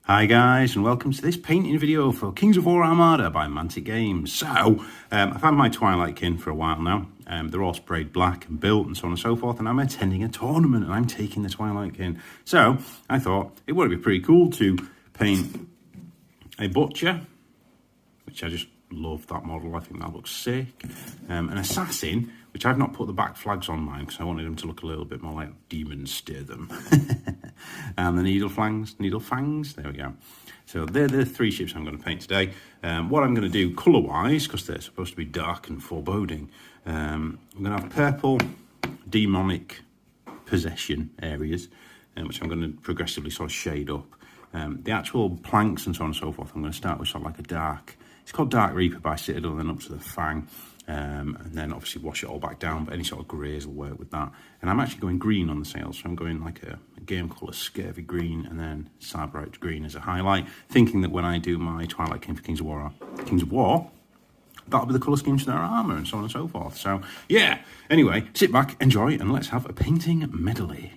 Hi guys, and welcome to this painting video for Kings of War Armada by Mantic Games. So, I've had my Twilight Kin for a while now. They're all sprayed black and built and so on and so forth, and I'm attending a tournament and I'm taking the Twilight Kin. So, I thought it would be pretty cool to paint a Butcher, which I just love that model. I think that looks sick. An Assassin, which I've not put the back flags on mine because I wanted them to look a little bit more like demons steer them. And the Needle Fangs, there we go. So they're the three ships I'm going to paint today. What I'm going to do colour-wise, because they're supposed to be dark and foreboding, I'm going to have purple demonic possession areas, which I'm going to progressively sort of shade up. The actual planks and so on and so forth, I'm going to start with sort of like a dark, it's called Dark Reaper by Citadel, and then up to the Fang. And then obviously wash it all back down, but any sort of greys will work with that. And I'm actually going green on the sails, so I'm going like a game colour scurvy green and then Cyberite green as a highlight, thinking that when I do my Twilight Kin for Kings of War, that'll be the colour schemes for their armour and so on and so forth. So yeah, anyway, sit back, enjoy, and let's have a painting medley.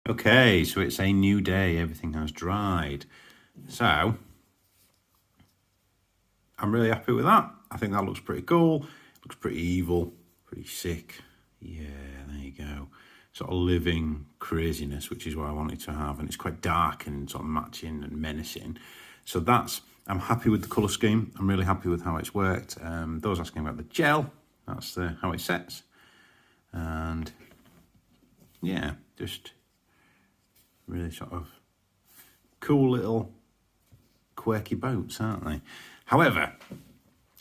Okay, so it's a new day, everything has dried. So, I'm really happy with that. I think that looks pretty cool, looks pretty evil, pretty sick. Yeah, there you go. Sort of living craziness, which is what I wanted to have, and it's quite dark and sort of matching and menacing. So I'm happy with the colour scheme. I'm really happy with how it's worked. Those asking about the gel, that's how it sets. And yeah, just really sort of cool little quirky boats, aren't they? However,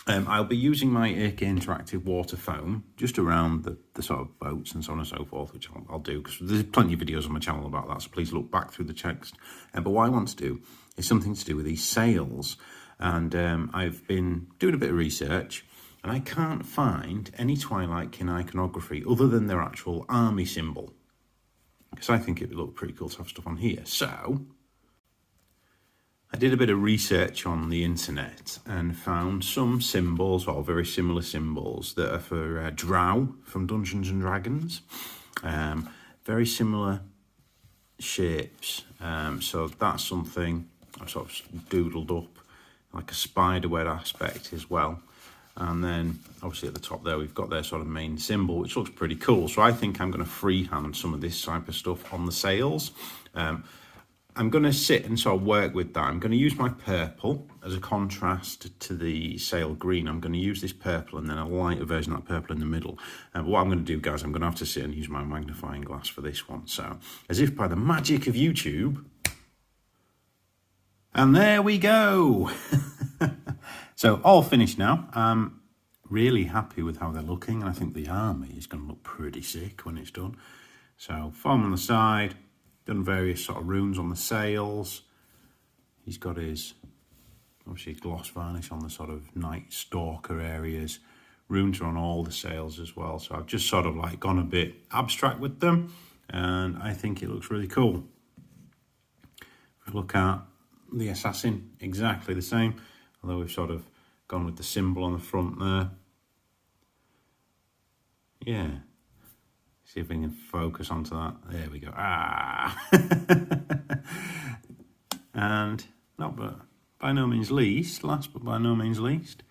I'll be using my AK Interactive water foam just around the sort of boats and so on and so forth, which I'll do, because there's plenty of videos on my channel about that, so please look back through the text. But what I want to do is something to do with these sails, and I've been doing a bit of research, and I can't find any Twilight Kin iconography other than their actual army symbol, because I think it would look pretty cool to have stuff on here. So I did a bit of research on the internet and found some symbols, or very similar symbols, that are for Drow from Dungeons and Dragons. Very similar shapes. So that's something I've sort of doodled up, like a spider web aspect as well. And then obviously at the top there, we've got their sort of main symbol, which looks pretty cool. So I think I'm going to freehand some of this type of stuff on the sails. I'm going to sit and sort of work with that. I'm going to use my purple as a contrast to the sail green. I'm going to use this purple and then a lighter version of that purple in the middle. But what I'm going to do, guys, I'm going to have to sit and use my magnifying glass for this one. So, as if by the magic of YouTube. And there we go. So, all finished now. I'm really happy with how they're looking. And I think the army is going to look pretty sick when it's done. So, foam on the side. Done various sort of runes on the sails. He's got his, obviously, gloss varnish on the sort of night stalker areas. Runes are on all the sails as well. So I've just sort of like gone a bit abstract with them. And I think it looks really cool. If we look at the assassin, exactly the same. Although we've sort of gone with the symbol on the front there. Yeah. See if we can focus onto that. There we go. And not but by no means least, last but by no means least,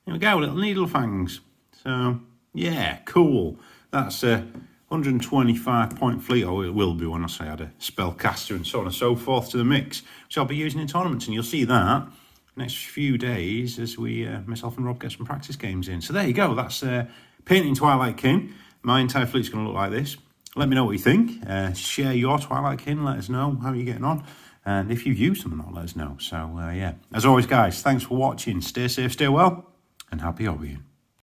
here we go, little needle fangs. So yeah, cool. That's a 125 point fleet, or it will be when I say I had a spellcaster and so on and so forth to the mix, which I'll be using in tournaments, and you'll see that next few days as we myself and Rob get some practice games in. So there you go. That's painting Twilight Kin. My entire fleet's going to look like this. Let me know what you think. Share your Twilight Kin. Let us know how you're getting on. And if you've used them or not, let us know. So, yeah. As always, guys, thanks for watching. Stay safe, stay well, and happy hobbying.